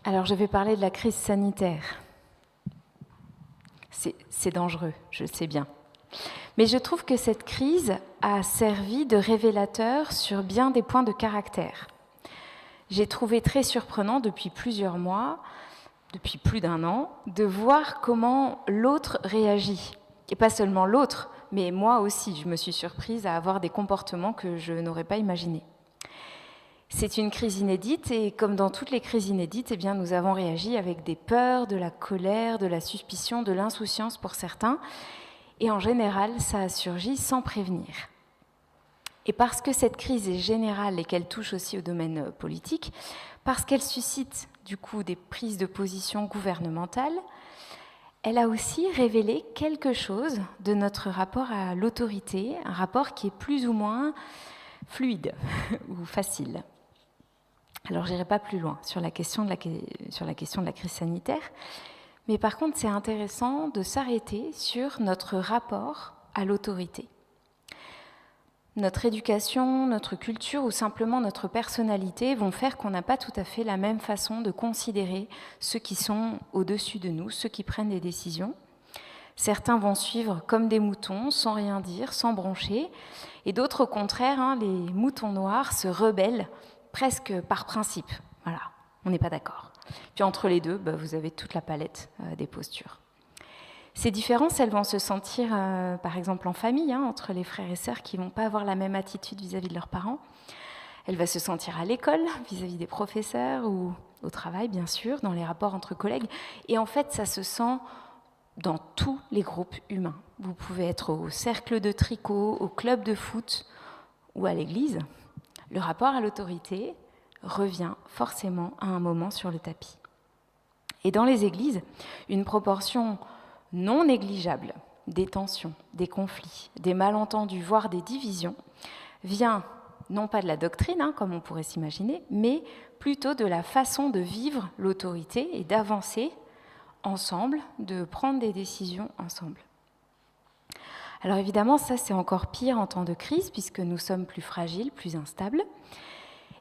Alors, je vais parler de la crise sanitaire. C'est dangereux, je le sais bien. Mais je trouve que cette crise a servi de révélateur sur bien des points de caractère. J'ai trouvé très surprenant depuis plusieurs mois, depuis plus d'1 an, de voir comment l'autre réagit. Et pas seulement l'autre, mais moi aussi, je me suis surprise à avoir des comportements que je n'aurais pas imaginés. C'est une crise inédite et comme dans toutes les crises inédites, eh bien, nous avons réagi avec des peurs, de la colère, de la suspicion, de l'insouciance pour certains. Et en général, ça a surgi sans prévenir. Et parce que cette crise est générale et qu'elle touche aussi au domaine politique, parce qu'elle suscite du coup des prises de position gouvernementales, elle a aussi révélé quelque chose de notre rapport à l'autorité, un rapport qui est plus ou moins fluide ou facile. Alors, je n'irai pas plus loin sur la question de la crise sanitaire, mais par contre, c'est intéressant de s'arrêter sur notre rapport à l'autorité. Notre éducation, notre culture ou simplement notre personnalité vont faire qu'on n'a pas tout à fait la même façon de considérer ceux qui sont au-dessus de nous, ceux qui prennent des décisions. Certains vont suivre comme des moutons, sans rien dire, sans broncher, et d'autres, au contraire, les moutons noirs se rebellent presque par principe. Voilà, on n'est pas d'accord. Puis entre les deux, vous avez toute la palette des postures. Ces différences, elles vont se sentir, par exemple, en famille, entre les frères et sœurs qui ne vont pas avoir la même attitude vis-à-vis de leurs parents. Elle va se sentir à l'école, vis-à-vis des professeurs, ou au travail, bien sûr, dans les rapports entre collègues. Et en fait, ça se sent dans tous les groupes humains. Vous pouvez être au cercle de tricot, au club de foot ou à l'église. Le rapport à l'autorité revient forcément à un moment sur le tapis. Et dans les églises, une proportion non négligeable des tensions, des conflits, des malentendus, voire des divisions, vient non pas de la doctrine, comme on pourrait s'imaginer, mais plutôt de la façon de vivre l'autorité et d'avancer ensemble, de prendre des décisions ensemble. Alors évidemment, ça c'est encore pire en temps de crise, puisque nous sommes plus fragiles, plus instables.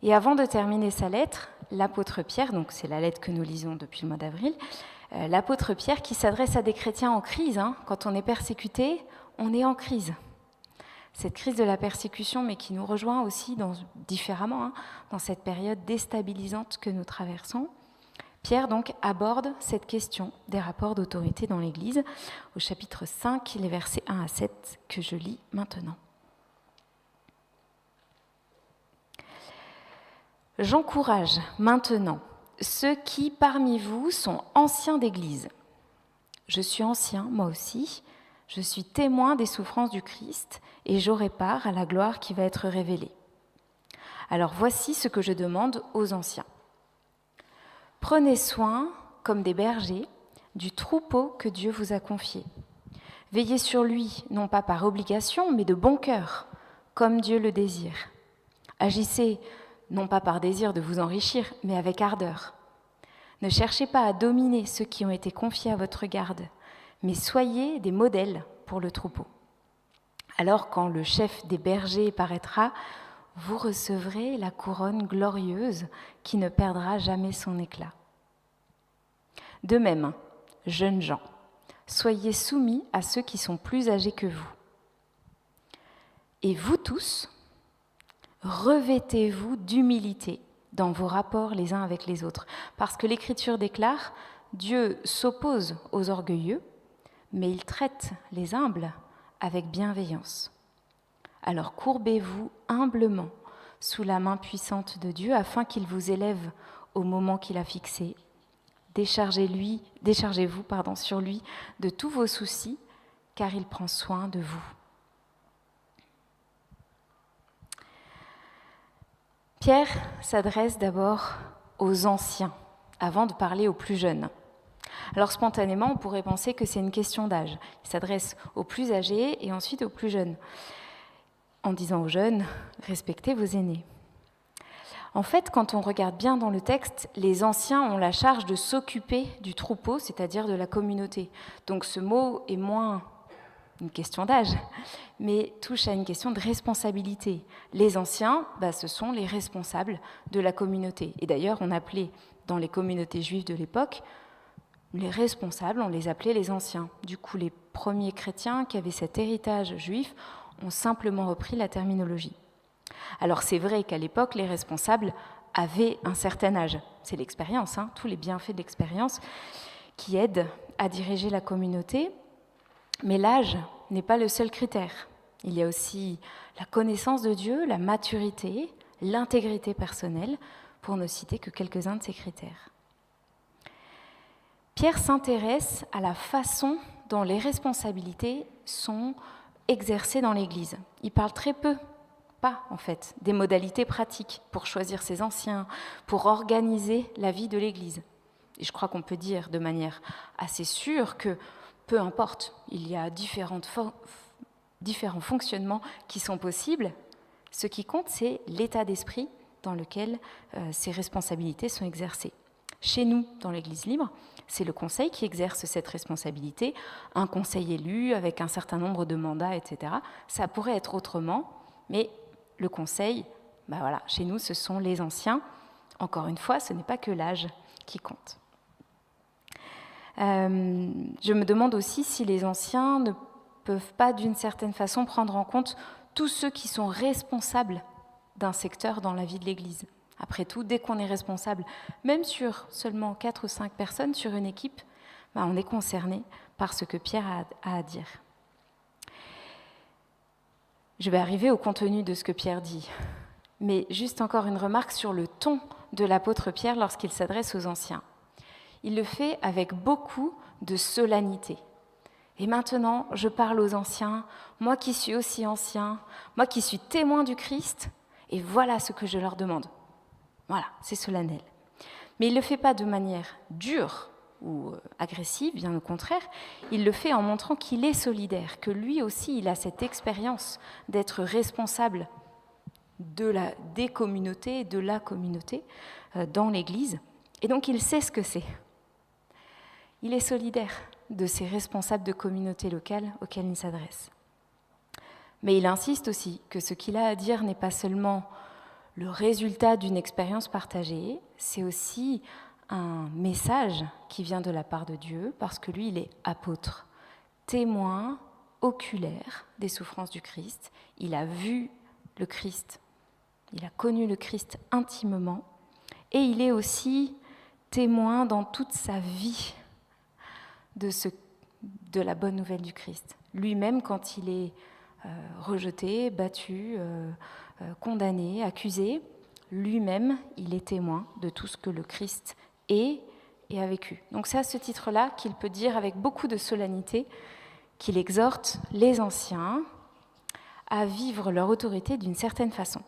Et avant de terminer sa lettre, l'apôtre Pierre, donc c'est la lettre que nous lisons depuis le mois d'avril, l'apôtre Pierre qui s'adresse à des chrétiens en crise, quand on est persécuté, on est en crise. Cette crise de la persécution, mais qui nous rejoint aussi différemment, dans cette période déstabilisante que nous traversons. Pierre donc aborde cette question des rapports d'autorité dans l'Église au chapitre 5, les versets 1 à 7 que je lis maintenant. J'encourage maintenant ceux qui parmi vous sont anciens d'Église. Je suis ancien, moi aussi, je suis témoin des souffrances du Christ et j'aurai part à la gloire qui va être révélée. Alors voici ce que je demande aux anciens. Prenez soin, comme des bergers, du troupeau que Dieu vous a confié. Veillez sur lui, non pas par obligation, mais de bon cœur, comme Dieu le désire. Agissez, non pas par désir de vous enrichir, mais avec ardeur. Ne cherchez pas à dominer ceux qui ont été confiés à votre garde, mais soyez des modèles pour le troupeau. Alors, quand le chef des bergers paraîtra, vous recevrez la couronne glorieuse qui ne perdra jamais son éclat. De même, jeunes gens, soyez soumis à ceux qui sont plus âgés que vous. Et vous tous, revêtez-vous d'humilité dans vos rapports les uns avec les autres, parce que l'Écriture déclare « Dieu s'oppose aux orgueilleux, mais il traite les humbles avec bienveillance. » Alors courbez-vous humblement sous la main puissante de Dieu afin qu'il vous élève au moment qu'il a fixé. Déchargez-vous sur lui de tous vos soucis, car il prend soin de vous. Pierre s'adresse d'abord aux anciens, avant de parler aux plus jeunes. Alors spontanément, on pourrait penser que c'est une question d'âge. Il s'adresse aux plus âgés et ensuite aux plus jeunes, en disant aux jeunes, respectez vos aînés. En fait, quand on regarde bien dans le texte, les anciens ont la charge de s'occuper du troupeau, c'est-à-dire de la communauté. Donc ce mot est moins une question d'âge, mais touche à une question de responsabilité. Les anciens, ce sont les responsables de la communauté. Et d'ailleurs, on appelait dans les communautés juives de l'époque, les responsables, on les appelait les anciens. Du coup, les premiers chrétiens qui avaient cet héritage juif ont simplement repris la terminologie. Alors c'est vrai qu'à l'époque, les responsables avaient un certain âge. C'est l'expérience, tous les bienfaits de l'expérience qui aident à diriger la communauté. Mais l'âge n'est pas le seul critère. Il y a aussi la connaissance de Dieu, la maturité, l'intégrité personnelle, pour ne citer que quelques-uns de ces critères. Pierre s'intéresse à la façon dont les responsabilités sont exercées dans l'Église. Il parle très peu, pas en fait, des modalités pratiques pour choisir ses anciens, pour organiser la vie de l'Église. Et je crois qu'on peut dire de manière assez sûre que peu importe, il y a différents fonctionnements qui sont possibles. Ce qui compte, c'est l'état d'esprit dans lequel ces responsabilités sont exercées. Chez nous, dans l'Église libre, c'est le conseil qui exerce cette responsabilité, un conseil élu avec un certain nombre de mandats, etc. Ça pourrait être autrement, mais le conseil, chez nous, ce sont les anciens. Encore une fois, ce n'est pas que l'âge qui compte. Je me demande aussi si les anciens ne peuvent pas, d'une certaine façon, prendre en compte tous ceux qui sont responsables d'un secteur dans la vie de l'Église. Après tout, dès qu'on est responsable, même sur seulement 4 ou 5 personnes sur une équipe, on est concerné par ce que Pierre a à dire. Je vais arriver au contenu de ce que Pierre dit, mais juste encore une remarque sur le ton de l'apôtre Pierre lorsqu'il s'adresse aux anciens. Il le fait avec beaucoup de solennité. Et maintenant, je parle aux anciens, moi qui suis aussi ancien, moi qui suis témoin du Christ, et voilà ce que je leur demande. Voilà, c'est solennel. Mais il ne le fait pas de manière dure ou agressive, bien au contraire. Il le fait en montrant qu'il est solidaire, que lui aussi, il a cette expérience d'être responsable des communautés, de la communauté dans l'Église. Et donc, il sait ce que c'est. Il est solidaire de ces responsables de communautés locales auxquels il s'adresse. Mais il insiste aussi que ce qu'il a à dire n'est pas seulement le résultat d'une expérience partagée, c'est aussi un message qui vient de la part de Dieu, parce que lui, il est apôtre, témoin oculaire des souffrances du Christ. Il a vu le Christ, il a connu le Christ intimement, et il est aussi témoin dans toute sa vie de la bonne nouvelle du Christ. Lui-même, quand il est rejeté, battu, condamné, accusé, lui-même, il est témoin de tout ce que le Christ est et a vécu. Donc c'est à ce titre-là qu'il peut dire avec beaucoup de solennité qu'il exhorte les anciens à vivre leur autorité d'une certaine façon.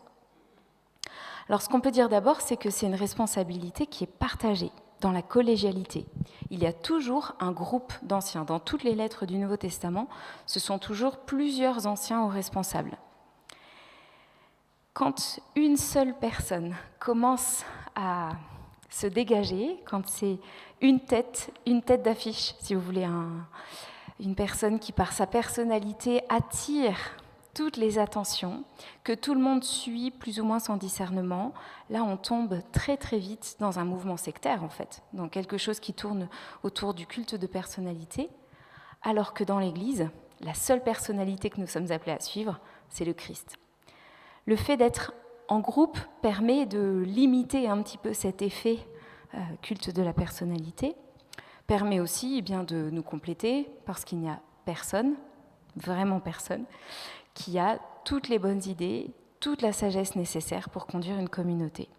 Alors ce qu'on peut dire d'abord, c'est que c'est une responsabilité qui est partagée dans la collégialité. Il y a toujours un groupe d'anciens. Dans toutes les lettres du Nouveau Testament, ce sont toujours plusieurs anciens ou responsables. Quand une seule personne commence à se dégager, quand c'est une tête d'affiche, si vous voulez, une personne qui par sa personnalité attire toutes les attentions, que tout le monde suit plus ou moins sans discernement, là on tombe très très vite dans un mouvement sectaire en fait, dans quelque chose qui tourne autour du culte de personnalité, alors que dans l'Église, la seule personnalité que nous sommes appelés à suivre, c'est le Christ. Le fait d'être en groupe permet de limiter un petit peu cet effet culte de la personnalité, permet aussi de nous compléter, parce qu'il n'y a personne, vraiment personne, qui a toutes les bonnes idées, toute la sagesse nécessaire pour conduire une communauté.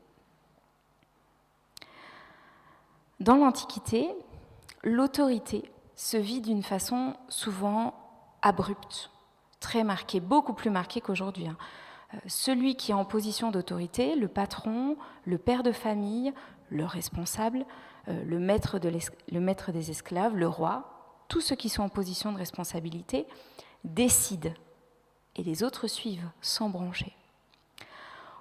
Dans l'Antiquité, l'autorité se vit d'une façon souvent abrupte, très marquée, beaucoup plus marquée qu'aujourd'hui. Celui qui est en position d'autorité, le patron, le père de famille, le responsable, le maître des esclaves, le roi, tous ceux qui sont en position de responsabilité, décident et les autres suivent sans broncher.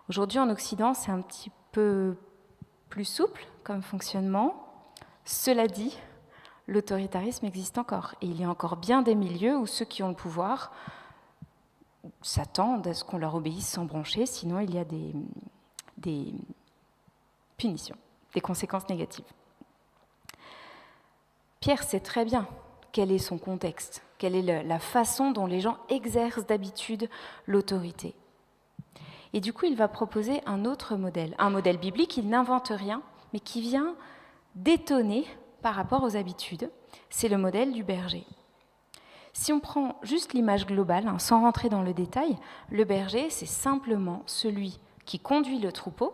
Aujourd'hui, en Occident, c'est un petit peu plus souple comme fonctionnement. Cela dit, l'autoritarisme existe encore. Et il y a encore bien des milieux où ceux qui ont le pouvoir s'attendent à ce qu'on leur obéisse sans broncher, sinon il y a des punitions. des conséquences négatives. Pierre sait très bien quel est son contexte, quelle est la façon dont les gens exercent d'habitude l'autorité. Et du coup, il va proposer un autre modèle, un modèle biblique, il n'invente rien, mais qui vient détonner par rapport aux habitudes. C'est le modèle du berger. Si on prend juste l'image globale, sans rentrer dans le détail, le berger, c'est simplement celui qui conduit le troupeau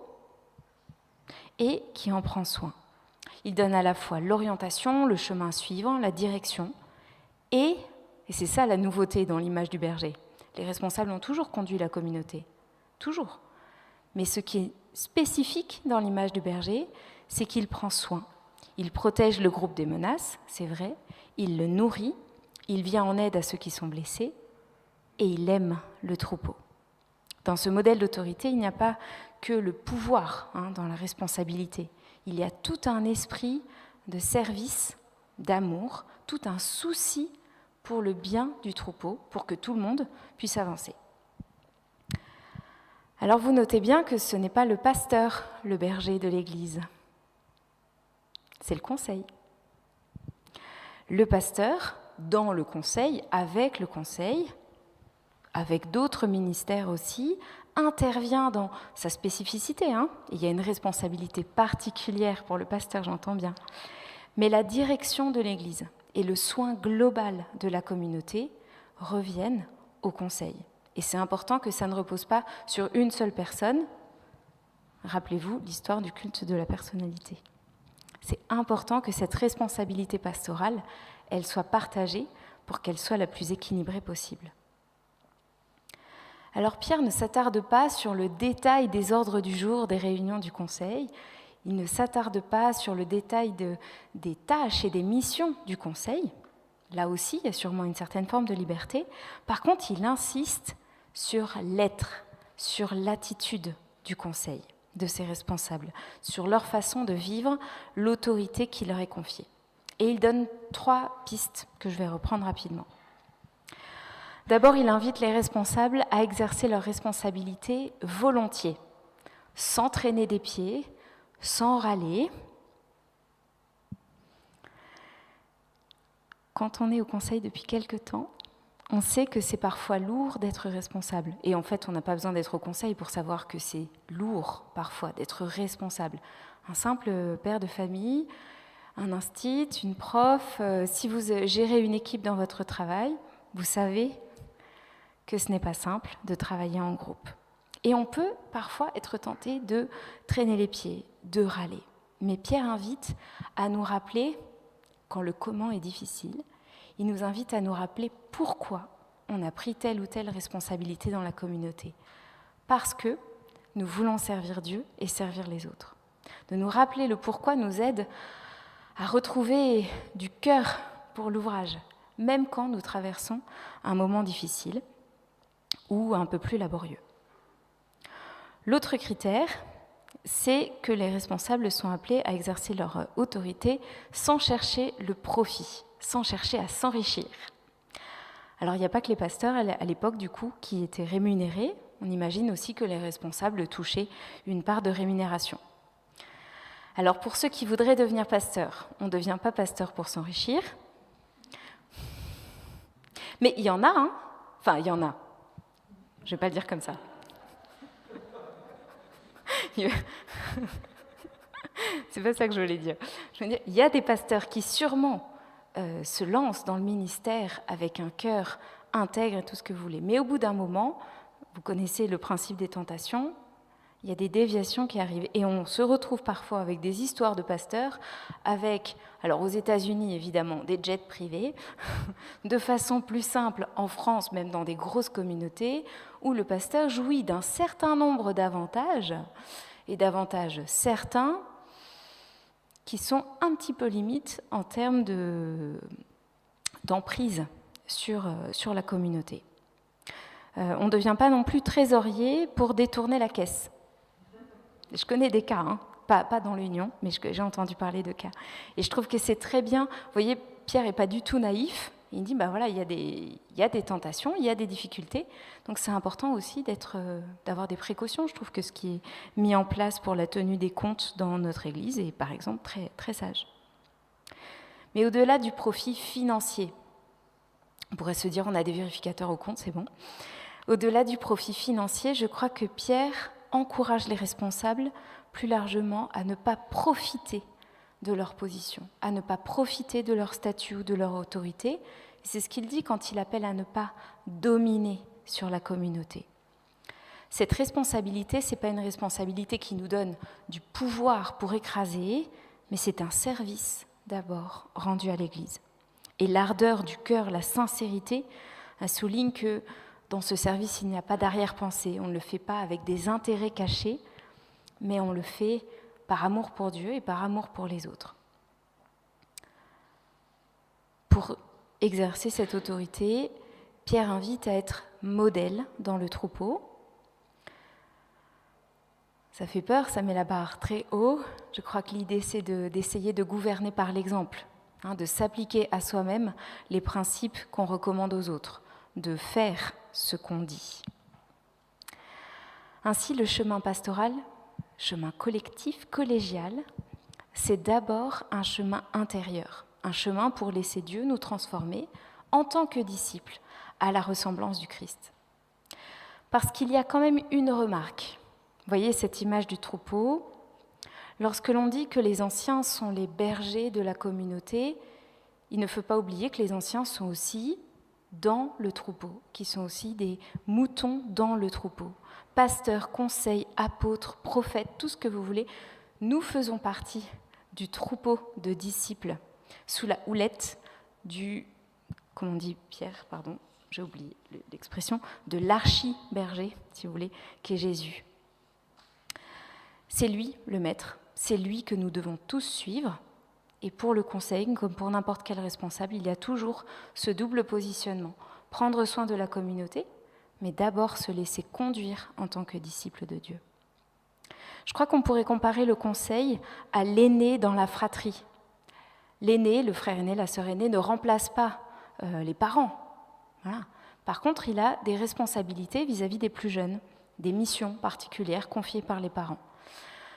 et qui en prend soin. Il donne à la fois l'orientation, le chemin suivant, la direction, et c'est ça la nouveauté dans l'image du berger, les responsables ont toujours conduit la communauté, toujours. Mais ce qui est spécifique dans l'image du berger, c'est qu'il prend soin. Il protège le groupe des menaces, c'est vrai, il le nourrit, il vient en aide à ceux qui sont blessés, et il aime le troupeau. Dans ce modèle d'autorité, il n'y a pas que le pouvoir dans la responsabilité. Il y a tout un esprit de service, d'amour, tout un souci pour le bien du troupeau, pour que tout le monde puisse avancer. Alors vous notez bien que ce n'est pas le pasteur, le berger de l'Église. C'est le conseil. Le pasteur, dans le conseil, avec d'autres ministères aussi, intervient dans sa spécificité. Il y a une responsabilité particulière pour le pasteur, j'entends bien. Mais la direction de l'Église et le soin global de la communauté reviennent au conseil. Et c'est important que ça ne repose pas sur une seule personne. Rappelez-vous l'histoire du culte de la personnalité. C'est important que cette responsabilité pastorale, elle soit partagée pour qu'elle soit la plus équilibrée possible. Alors Pierre ne s'attarde pas sur le détail des ordres du jour des réunions du conseil, il ne s'attarde pas sur le détail des tâches et des missions du conseil. Là aussi, il y a sûrement une certaine forme de liberté. Par contre, il insiste sur l'être, sur l'attitude du conseil, de ses responsables, sur leur façon de vivre l'autorité qui leur est confiée. Et il donne 3 pistes que je vais reprendre rapidement. D'abord, il invite les responsables à exercer leurs responsabilités volontiers, sans traîner des pieds, sans râler. Quand on est au conseil depuis quelque temps, on sait que c'est parfois lourd d'être responsable. Et en fait, on n'a pas besoin d'être au conseil pour savoir que c'est lourd parfois d'être responsable. Un simple père de famille, un instit, une prof, si vous gérez une équipe dans votre travail, vous savez que ce n'est pas simple de travailler en groupe. Et on peut parfois être tenté de traîner les pieds, de râler. Mais Pierre invite à nous rappeler, quand le comment est difficile, il nous invite à nous rappeler pourquoi on a pris telle ou telle responsabilité dans la communauté. Parce que nous voulons servir Dieu et servir les autres. De nous rappeler le pourquoi nous aide à retrouver du cœur pour l'ouvrage, même quand nous traversons un moment difficile ou un peu plus laborieux. L'autre critère, c'est que les responsables sont appelés à exercer leur autorité sans chercher le profit, sans chercher à s'enrichir. Alors il n'y a pas que les pasteurs à l'époque du coup qui étaient rémunérés, on imagine aussi que les responsables touchaient une part de rémunération. Alors pour ceux qui voudraient devenir pasteurs, on ne devient pas pasteur pour s'enrichir, mais il y en a, enfin il y en a, je ne vais pas le dire comme ça. C'est pas ça que je voulais dire. Je veux dire, il y a des pasteurs qui sûrement se lancent dans le ministère avec un cœur intègre et tout ce que vous voulez. Mais au bout d'un moment, vous connaissez le principe des tentations, il y a des déviations qui arrivent. Et on se retrouve parfois avec des histoires de pasteurs, avec, alors aux États-Unis évidemment, des jets privés, de façon plus simple en France, même dans des grosses communautés, où le pasteur jouit d'un certain nombre d'avantages, et d'avantages certains, qui sont un petit peu limites en termes d'emprise sur la communauté. On ne devient pas non plus trésorier pour détourner la caisse. Je connais des cas, pas dans l'Union, mais j'ai entendu parler de cas. Et je trouve que c'est très bien. Vous voyez, Pierre n'est pas du tout naïf. Et il dit, voilà, il y a des tentations, il y a des difficultés. Donc c'est important aussi d'avoir des précautions. Je trouve que ce qui est mis en place pour la tenue des comptes dans notre Église est, par exemple, très, très sage. Mais au-delà du profit financier, on pourrait se dire, on a des vérificateurs au compte, c'est bon. Au-delà du profit financier, je crois que Pierre encourage les responsables plus largement à ne pas profiter de leur position, à ne pas profiter de leur statut ou de leur autorité. Et c'est ce qu'il dit quand il appelle à ne pas dominer sur la communauté. Cette responsabilité, ce n'est pas une responsabilité qui nous donne du pouvoir pour écraser, mais c'est un service d'abord rendu à l'Église. Et l'ardeur du cœur, la sincérité, souligne que dans ce service, il n'y a pas d'arrière-pensée. On ne le fait pas avec des intérêts cachés, mais on le fait par amour pour Dieu et par amour pour les autres. Pour exercer cette autorité, Pierre invite à être modèle dans le troupeau. Ça fait peur, ça met la barre très haut. Je crois que l'idée, c'est d'essayer de gouverner par l'exemple, de s'appliquer à soi-même les principes qu'on recommande aux autres, de faire ce qu'on dit. Ainsi, le chemin pastoral, chemin collectif, collégial, c'est d'abord un chemin intérieur, un chemin pour laisser Dieu nous transformer en tant que disciples à la ressemblance du Christ. Parce qu'il y a quand même une remarque. Vous voyez cette image du troupeau. Lorsque l'on dit que les anciens sont les bergers de la communauté, il ne faut pas oublier que les anciens sont aussi dans le troupeau, qui sont aussi des moutons dans le troupeau. Pasteurs, conseils, apôtres, prophètes, tout ce que vous voulez, nous faisons partie du troupeau de disciples sous la houlette du, comment on dit Pierre, pardon, j'ai oublié l'expression, de l'archi-berger, si vous voulez, qui est Jésus. C'est lui le maître, c'est lui que nous devons tous suivre. Et pour le conseil, comme pour n'importe quel responsable, il y a toujours ce double positionnement. Prendre soin de la communauté, mais d'abord se laisser conduire en tant que disciple de Dieu. Je crois qu'on pourrait comparer le conseil à l'aîné dans la fratrie. L'aîné, le frère aîné, la sœur aînée, ne remplace pas les parents. Voilà. Par contre, il a des responsabilités vis-à-vis des plus jeunes, des missions particulières confiées par les parents.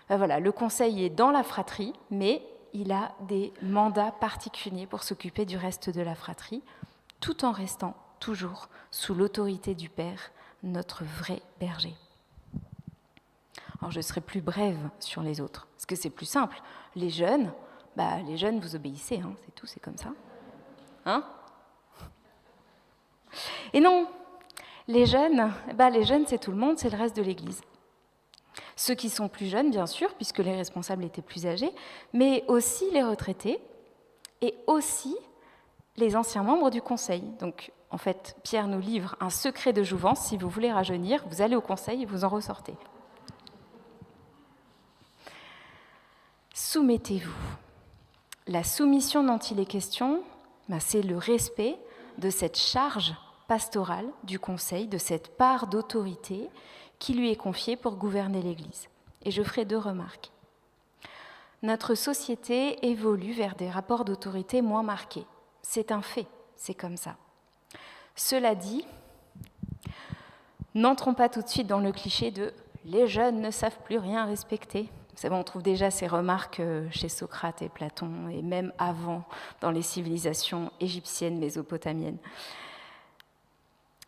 Voilà, le conseil est dans la fratrie, mais il a des mandats particuliers pour s'occuper du reste de la fratrie, tout en restant toujours sous l'autorité du Père, notre vrai berger. Alors je serai plus brève sur les autres, parce que c'est plus simple. Les jeunes, vous obéissez, c'est tout, c'est comme ça. Et non, les jeunes, c'est tout le monde, c'est le reste de l'Église. Ceux qui sont plus jeunes, bien sûr, puisque les responsables étaient plus âgés, mais aussi les retraités et aussi les anciens membres du conseil. Donc, en fait, Pierre nous livre un secret de jouvence. Si vous voulez rajeunir, vous allez au conseil et vous en ressortez. Soumettez-vous. La soumission dont il est question, c'est le respect de cette charge pastorale du conseil, de cette part d'autorité qui lui est confiée pour gouverner l'Église. Et je ferai 2 remarques. Notre société évolue vers des rapports d'autorité moins marqués. C'est un fait, c'est comme ça. Cela dit, n'entrons pas tout de suite dans le cliché de « les jeunes ne savent plus rien respecter ». C'est bon, on trouve déjà ces remarques chez Socrate et Platon, et même avant, dans les civilisations égyptiennes, mésopotamiennes.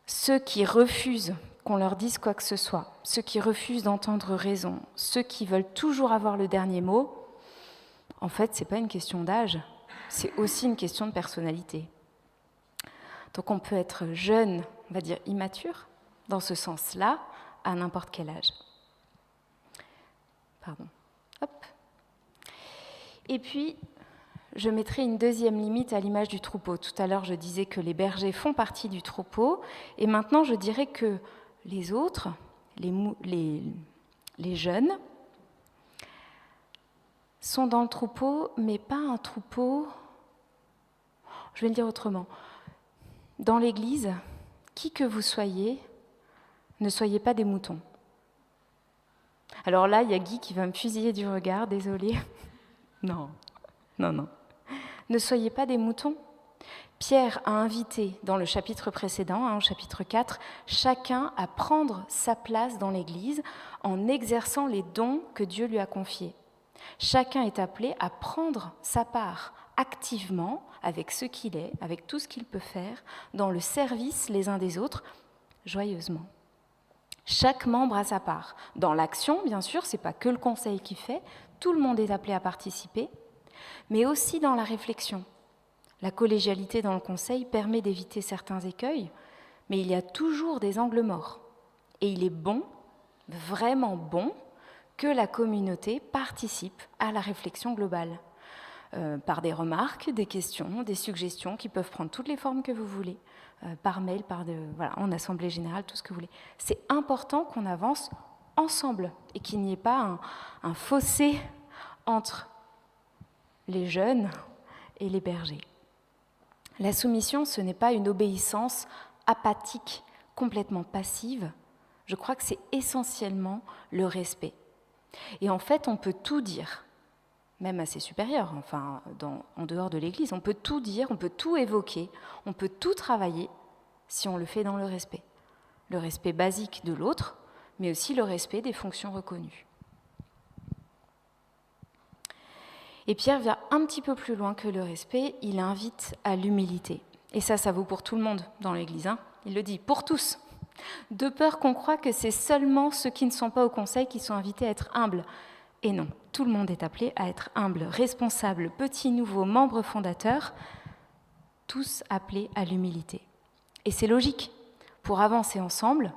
Ceux qui refusent qu'on leur dise quoi que ce soit, ceux qui refusent d'entendre raison, ceux qui veulent toujours avoir le dernier mot, en fait, ce n'est pas une question d'âge, c'est aussi une question de personnalité. Donc on peut être jeune, on va dire immature, dans ce sens-là, à n'importe quel âge. Pardon. Hop. Et puis, je mettrai une deuxième limite à l'image du troupeau. Tout à l'heure, je disais que les bergers font partie du troupeau, et maintenant, je dirais que les autres, les jeunes, sont dans le troupeau, mais pas un troupeau... Je vais le dire autrement. Dans l'Église, qui que vous soyez, ne soyez pas des moutons. Alors là, il y a Guy qui va me fusiller du regard, désolé. Non. Ne soyez pas des moutons. Pierre a invité dans le chapitre précédent, au chapitre 4, chacun à prendre sa place dans l'Église en exerçant les dons que Dieu lui a confiés. Chacun est appelé à prendre sa part activement avec ce qu'il est, avec tout ce qu'il peut faire, dans le service les uns des autres, joyeusement. Chaque membre a sa part. Dans l'action, bien sûr, ce n'est pas que le conseil qui fait, tout le monde est appelé à participer, mais aussi dans la réflexion. La collégialité dans le conseil permet d'éviter certains écueils, mais il y a toujours des angles morts. Et il est bon, vraiment bon, que la communauté participe à la réflexion globale, par des remarques, des questions, des suggestions qui peuvent prendre toutes les formes que vous voulez, par mail, en assemblée générale, tout ce que vous voulez. C'est important qu'on avance ensemble et qu'il n'y ait pas un fossé entre les jeunes et les bergers. La soumission, ce n'est pas une obéissance apathique, complètement passive. Je crois que c'est essentiellement le respect. Et en fait, on peut tout dire, même à ses supérieurs, en dehors de l'Église. On peut tout dire, on peut tout évoquer, on peut tout travailler si on le fait dans le respect. Le respect basique de l'autre, mais aussi le respect des fonctions reconnues. Et Pierre va un petit peu plus loin que le respect, il invite à l'humilité. Et ça vaut pour tout le monde dans l'Église, il le dit, pour tous. De peur qu'on croie que c'est seulement ceux qui ne sont pas au conseil qui sont invités à être humbles. Et non, tout le monde est appelé à être humble, responsable, petit, nouveau, membre fondateur, tous appelés à l'humilité. Et c'est logique, pour avancer ensemble,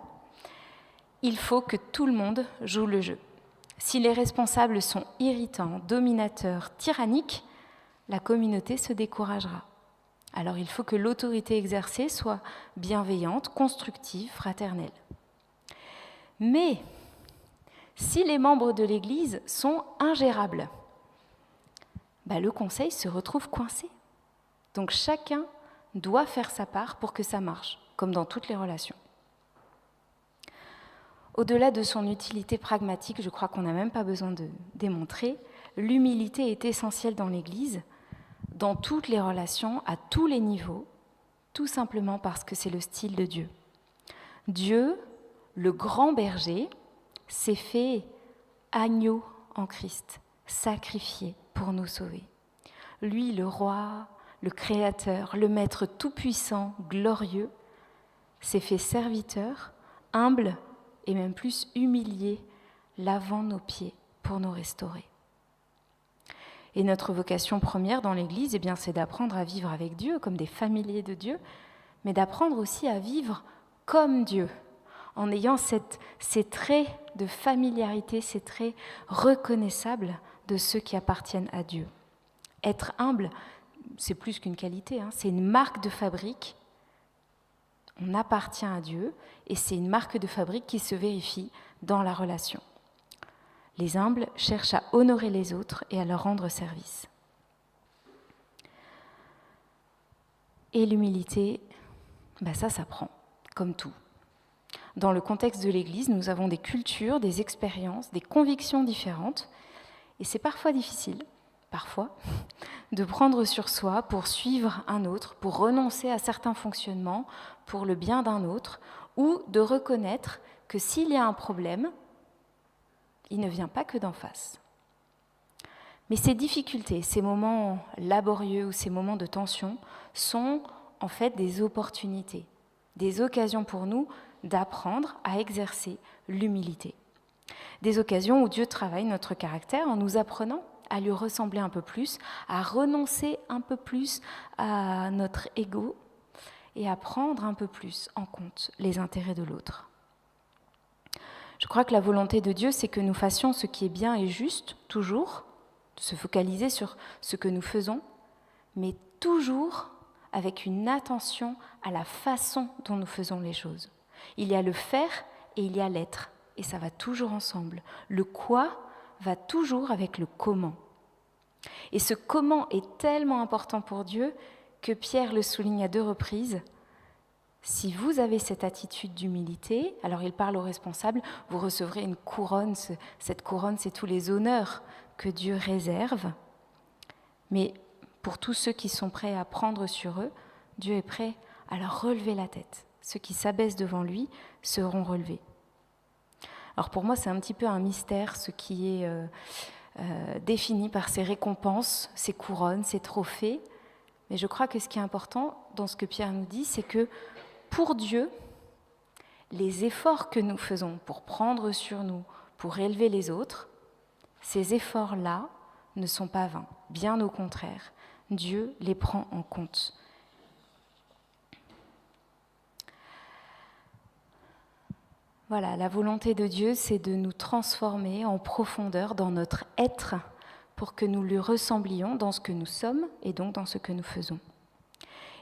il faut que tout le monde joue le jeu. Si les responsables sont irritants, dominateurs, tyranniques, la communauté se découragera. Alors il faut que l'autorité exercée soit bienveillante, constructive, fraternelle. Mais si les membres de l'Église sont ingérables, le conseil se retrouve coincé. Donc chacun doit faire sa part pour que ça marche, comme dans toutes les relations. Au-delà de son utilité pragmatique, je crois qu'on n'a même pas besoin de démontrer, l'humilité est essentielle dans l'Église, dans toutes les relations, à tous les niveaux, tout simplement parce que c'est le style de Dieu. Dieu, le grand berger, s'est fait agneau en Christ, sacrifié pour nous sauver. Lui, le roi, le créateur, le maître tout-puissant, glorieux, s'est fait serviteur, humble et même plus humilié, lavant nos pieds pour nous restaurer. Et notre vocation première dans l'Église, c'est d'apprendre à vivre avec Dieu, comme des familiers de Dieu, mais d'apprendre aussi à vivre comme Dieu, en ayant ces traits de familiarité, ces traits reconnaissables de ceux qui appartiennent à Dieu. Être humble, c'est plus qu'une qualité, c'est une marque de fabrique. On appartient à Dieu et c'est une marque de fabrique qui se vérifie dans la relation. Les humbles cherchent à honorer les autres et à leur rendre service. Et l'humilité, ça s'apprend, comme tout. Dans le contexte de l'Église, nous avons des cultures, des expériences, des convictions différentes. Et c'est parfois difficile, de prendre sur soi pour suivre un autre, pour renoncer à certains fonctionnements, pour le bien d'un autre, ou de reconnaître que s'il y a un problème, il ne vient pas que d'en face. Mais ces difficultés, ces moments laborieux ou ces moments de tension sont en fait des opportunités, des occasions pour nous d'apprendre à exercer l'humilité. Des occasions où Dieu travaille notre caractère en nous apprenant à lui ressembler un peu plus, à renoncer un peu plus à notre ego et à prendre un peu plus en compte les intérêts de l'autre. Je crois que la volonté de Dieu, c'est que nous fassions ce qui est bien et juste, toujours, de se focaliser sur ce que nous faisons, mais toujours avec une attention à la façon dont nous faisons les choses. Il y a le faire et il y a l'être, et ça va toujours ensemble. Le quoi va toujours avec le comment. Et ce comment est tellement important pour Dieu que Pierre le souligne à 2 reprises. Si vous avez cette attitude d'humilité, alors il parle aux responsables, vous recevrez une couronne. Cette couronne, c'est tous les honneurs que Dieu réserve. Mais Pour tous ceux qui sont prêts à prendre sur eux, Dieu est prêt à leur relever la tête. Ceux qui s'abaissent devant lui seront relevés. Alors pour moi, c'est un petit peu un mystère, ce qui est défini par ces récompenses, ces couronnes, ces trophées. Mais je crois que ce qui est important dans ce que Pierre nous dit, c'est que pour Dieu, les efforts que nous faisons pour prendre sur nous, pour élever les autres, ces efforts-là ne sont pas vains. Bien au contraire, Dieu les prend en compte. Voilà, la volonté de Dieu, c'est de nous transformer en profondeur dans notre être pour que nous lui ressemblions dans ce que nous sommes et donc dans ce que nous faisons.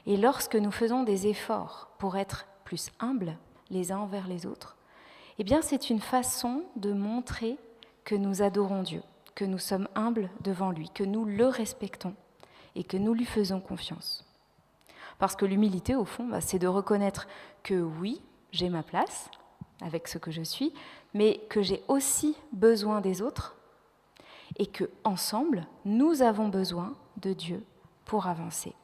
Et lorsque nous faisons des efforts pour être plus humbles les uns envers les autres, eh bien c'est une façon de montrer que nous adorons Dieu, que nous sommes humbles devant lui, que nous le respectons et que nous lui faisons confiance. Parce que l'humilité, au fond, c'est de reconnaître que oui, j'ai ma place avec ce que je suis, mais que j'ai aussi besoin des autres et que ensemble, nous avons besoin de Dieu pour avancer.